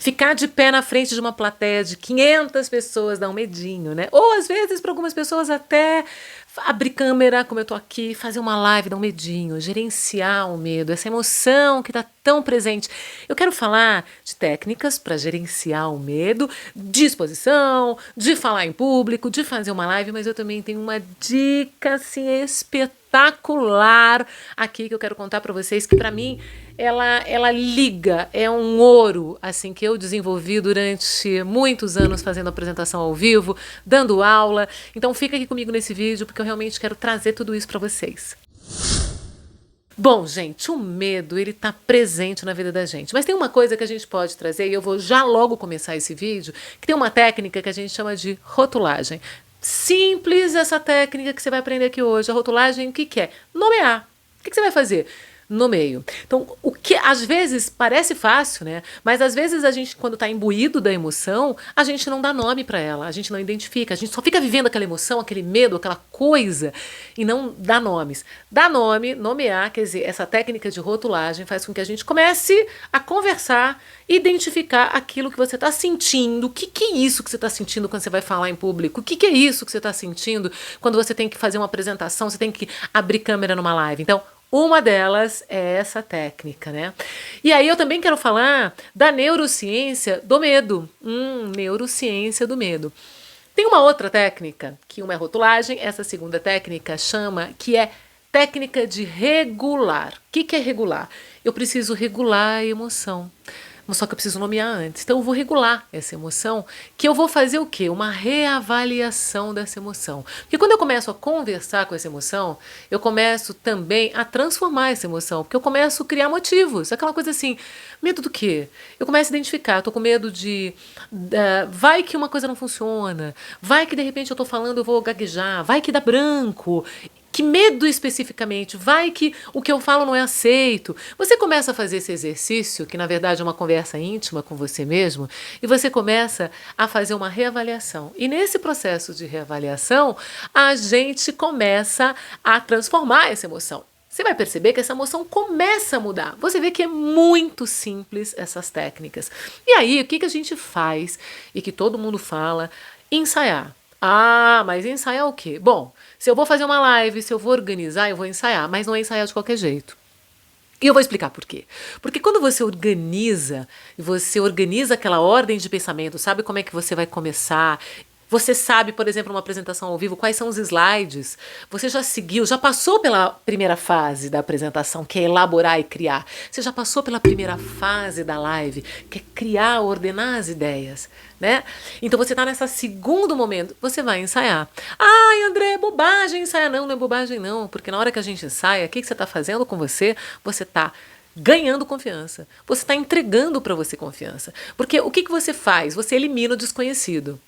Ficar de pé na frente de uma plateia de 500 pessoas dá um medinho, né? Ou às vezes para algumas pessoas até abrir câmera, como eu tô aqui, fazer uma live dá um medinho, gerenciar o medo, essa emoção que está tão presente. Eu quero falar de técnicas para gerenciar o medo, de exposição, de falar em público, de fazer uma live, mas eu também tenho uma dica assim espetacular aqui que eu quero contar para vocês, que para mim ela liga, é um ouro assim que eu desenvolvi durante muitos anos fazendo apresentação ao vivo, dando aula. Então fica aqui comigo nesse vídeo porque eu realmente quero trazer tudo isso para vocês. Bom, gente, o medo, ele tá presente na vida da gente. Mas tem uma coisa que a gente pode trazer, e eu vou já logo começar esse vídeo, que tem uma técnica que a gente chama de rotulagem. Simples essa técnica que você vai aprender aqui hoje. A rotulagem, o que que é? Nomear. O que que você vai fazer? Nomeio. Então, o que às vezes parece fácil, né? Mas às vezes a gente, quando está imbuído da emoção, a gente não dá nome para ela, a gente não identifica, a gente só fica vivendo aquela emoção, aquele medo, aquela coisa e não dá nomes. Dá nome, nomear, quer dizer, essa técnica de rotulagem faz com que a gente comece a conversar, identificar aquilo que você está sentindo. O que que é isso que você está sentindo quando você vai falar em público? O que que é isso que você está sentindo quando você tem que fazer uma apresentação, você tem que abrir câmera numa live? Então, uma delas é essa técnica, né? E aí eu também quero falar da neurociência do medo. Neurociência do medo. Tem uma outra técnica, que uma é rotulagem, essa segunda técnica chama, que é técnica de regular. O que que é regular? Eu preciso regular a emoção. Só que eu preciso nomear antes. Então eu vou regular essa emoção, que eu vou fazer o quê? Uma reavaliação dessa emoção. Porque quando eu começo a conversar com essa emoção, eu começo também a transformar essa emoção, porque eu começo a criar motivos. Aquela coisa assim, medo do quê? Eu começo a identificar, eu tô com medo de... vai que uma coisa não funciona, vai que de repente eu tô falando, eu vou gaguejar, vai que dá branco. Que medo especificamente? Vai que o que eu falo não é aceito. Você começa a fazer esse exercício, que na verdade é uma conversa íntima com você mesmo, e você começa a fazer uma reavaliação. E nesse processo de reavaliação, a gente começa a transformar essa emoção. Você vai perceber que essa emoção começa a mudar. Você vê que é muito simples essas técnicas. E aí, o que que a gente faz e que todo mundo fala? Ensaiar. Ah, mas ensaiar o quê? Bom, se eu vou fazer uma live, se eu vou organizar, eu vou ensaiar, mas não é ensaiar de qualquer jeito. E eu vou explicar por quê. Porque quando você organiza aquela ordem de pensamento, sabe como é que você vai começar, você sabe, por exemplo, uma apresentação ao vivo, quais são os slides, você já seguiu, já passou pela primeira fase da apresentação, que é elaborar e criar. Você já passou pela primeira fase da live, que é criar, ordenar as ideias, né? Então você está nesse segundo momento, você vai ensaiar. Ai, André, é bobagem ensaiar. Não, não é bobagem não, porque na hora que a gente ensaia, o que você está fazendo com você? Você está ganhando confiança. Você está entregando para você confiança. Porque o que que você faz? Você elimina o desconhecido.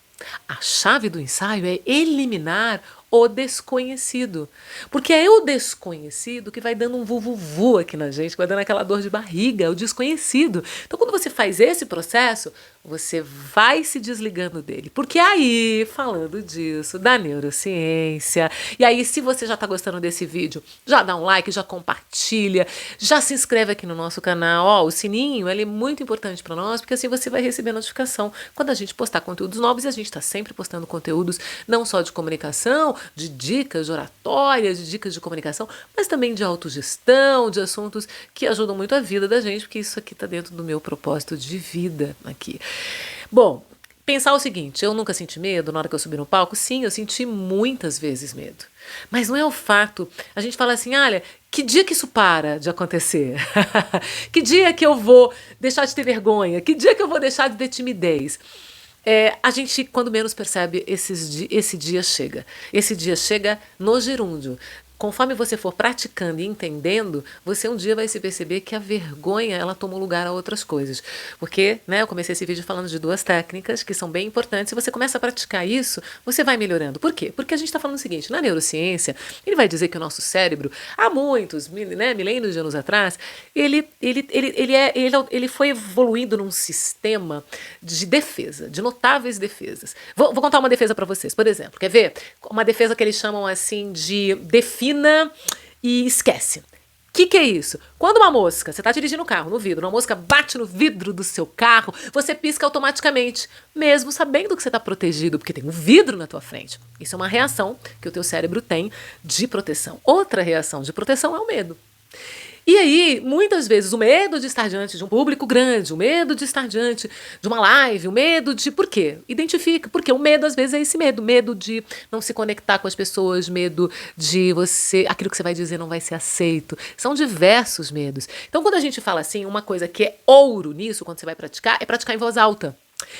A chave do ensaio é eliminar o desconhecido. Porque é o desconhecido que vai dando um vuvuvu aqui na gente, que vai dando aquela dor de barriga, o desconhecido. Então, quando você faz esse processo, você vai se desligando dele. Porque aí, falando disso, da neurociência, e aí se você já está gostando desse vídeo, já dá um like, já compartilha, já se inscreve aqui no nosso canal. Ó, o sininho, ele é muito importante para nós, porque assim você vai receber notificação quando a gente postar conteúdos novos, e a gente está sempre postando conteúdos não só de comunicação, de dicas de oratória, de dicas de comunicação, mas também de autogestão, de assuntos que ajudam muito a vida da gente, porque isso aqui está dentro do meu propósito de vida aqui. Bom, pensar o seguinte, eu nunca senti medo na hora que eu subi no palco? Sim, eu senti muitas vezes medo. Mas não é o fato. A gente fala assim, olha, que dia que isso para de acontecer? Que dia que eu vou deixar de ter vergonha? Que dia que eu vou deixar de ter timidez? A gente, quando menos percebe, esse dia chega. Esse dia chega no gerúndio. Conforme você for praticando e entendendo, você um dia vai se perceber que a vergonha, ela toma lugar a outras coisas. Porque, né, eu comecei esse vídeo falando de 2 técnicas que são bem importantes. Se você começa a praticar isso, você vai melhorando. Por quê? Porque a gente está falando o seguinte, na neurociência, ele vai dizer que o nosso cérebro, há muitos, né, milênios de anos atrás, ele foi evoluindo num sistema de defesa, de notáveis defesas. Vou contar uma defesa para vocês, por exemplo. Quer ver? Uma defesa que eles chamam assim de defina e esquece. Que é isso? Quando uma mosca, você está dirigindo o carro no vidro, uma mosca bate no vidro do seu carro, você pisca automaticamente, mesmo sabendo que você está protegido, porque tem um vidro na tua frente. Isso é uma reação que o teu cérebro tem de proteção. Outra reação de proteção é o medo. E aí, muitas vezes, o medo de estar diante de um público grande, o medo de estar diante de uma live, o medo de... Por quê? Identifica. Porque o medo, às vezes, é esse medo. Medo de não se conectar com as pessoas, medo de você... Aquilo que você vai dizer não vai ser aceito. São diversos medos. Então, quando a gente fala assim, uma coisa que é ouro nisso, quando você vai praticar, é praticar em voz alta.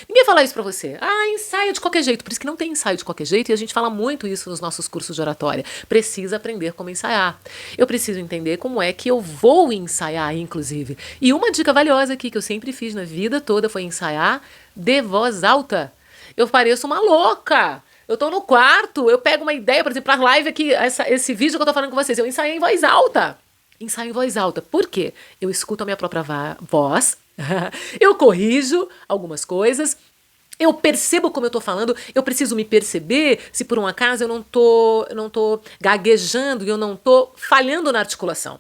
Ninguém fala isso pra você. Ensaia de qualquer jeito. Por isso que não tem ensaio de qualquer jeito e a gente fala muito isso nos nossos cursos de oratória. Precisa aprender como ensaiar. Eu preciso entender como é que eu vou ensaiar, inclusive. E uma dica valiosa aqui que eu sempre fiz na vida toda foi ensaiar de voz alta. Eu pareço uma louca. Eu tô no quarto, eu pego uma ideia, por exemplo, pra live aqui, esse vídeo que eu tô falando com vocês, eu ensaiei em voz alta. Ensaio em voz alta. Por quê? Eu escuto a minha própria voz, eu corrijo algumas coisas, eu percebo como eu tô falando, eu preciso me perceber se por um acaso eu não tô gaguejando e eu não tô falhando na articulação.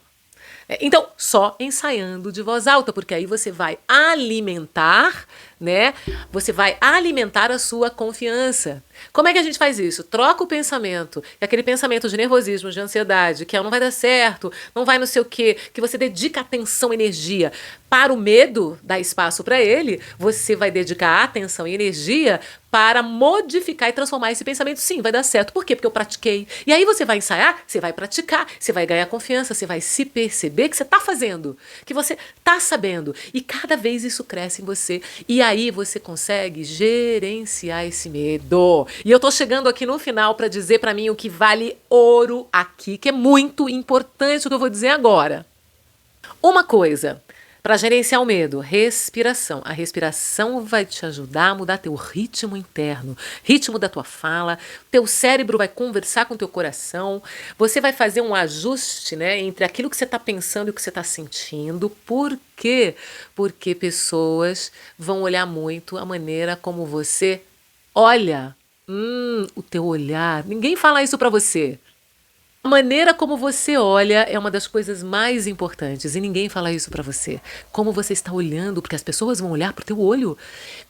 Então, só ensaiando de voz alta, porque aí você vai alimentar, né? Você vai alimentar a sua confiança. Como é que a gente faz isso? Troca o pensamento, aquele pensamento de nervosismo, de ansiedade, que não vai dar certo, não vai não sei o quê, que você dedica atenção e energia para o medo, dá espaço para ele, você vai dedicar atenção e energia para modificar e transformar esse pensamento. Sim, vai dar certo. Por quê? Porque eu pratiquei. E aí você vai ensaiar, você vai praticar, você vai ganhar confiança, você vai se perceber que você está fazendo, que você está sabendo. E cada vez isso cresce em você. E aí você consegue gerenciar esse medo. E eu tô chegando aqui no final para dizer para mim o que vale ouro aqui, que é muito importante o que eu vou dizer agora. Uma coisa, para gerenciar o medo, respiração. A respiração vai te ajudar a mudar teu ritmo interno, ritmo da tua fala, teu cérebro vai conversar com teu coração, você vai fazer um ajuste, né, entre aquilo que você está pensando e o que você está sentindo. Por quê? Porque pessoas vão olhar muito a maneira como você olha. O teu olhar. Ninguém fala isso para você. A maneira como você olha é uma das coisas mais importantes e ninguém fala isso pra você. Como você está olhando, porque as pessoas vão olhar pro teu olho.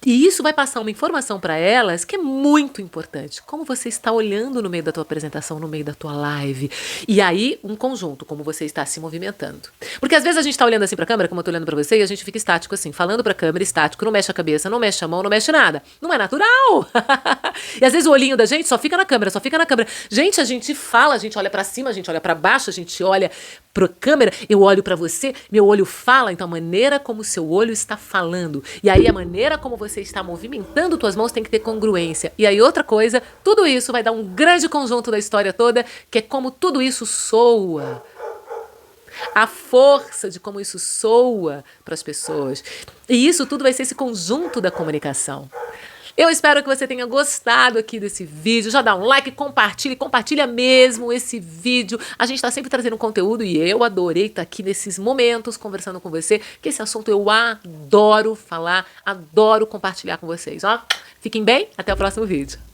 E isso vai passar uma informação pra elas que é muito importante. Como você está olhando no meio da tua apresentação, no meio da tua live. E aí, um conjunto, como você está se movimentando. Porque às vezes a gente tá olhando assim pra câmera, como eu tô olhando pra você, e a gente fica estático assim, falando pra câmera, estático, não mexe a cabeça, não mexe a mão, não mexe nada. Não é natural. E às vezes o olhinho da gente só fica na câmera, só fica na câmera. Gente, a gente fala, a gente olha pra cima, a gente olha para baixo, a gente olha para a câmera, eu olho para você, meu olho fala, então a maneira como o seu olho está falando. E aí a maneira como você está movimentando tuas mãos tem que ter congruência. E aí outra coisa, tudo isso vai dar um grande conjunto da história toda, que é como tudo isso soa. A força de como isso soa para as pessoas. E isso tudo vai ser esse conjunto da comunicação. Eu espero que você tenha gostado aqui desse vídeo. Já dá um like, compartilha mesmo esse vídeo. A gente está sempre trazendo conteúdo e eu adorei estar aqui nesses momentos conversando com você, que esse assunto eu adoro falar, adoro compartilhar com vocês. Ó, fiquem bem, até o próximo vídeo.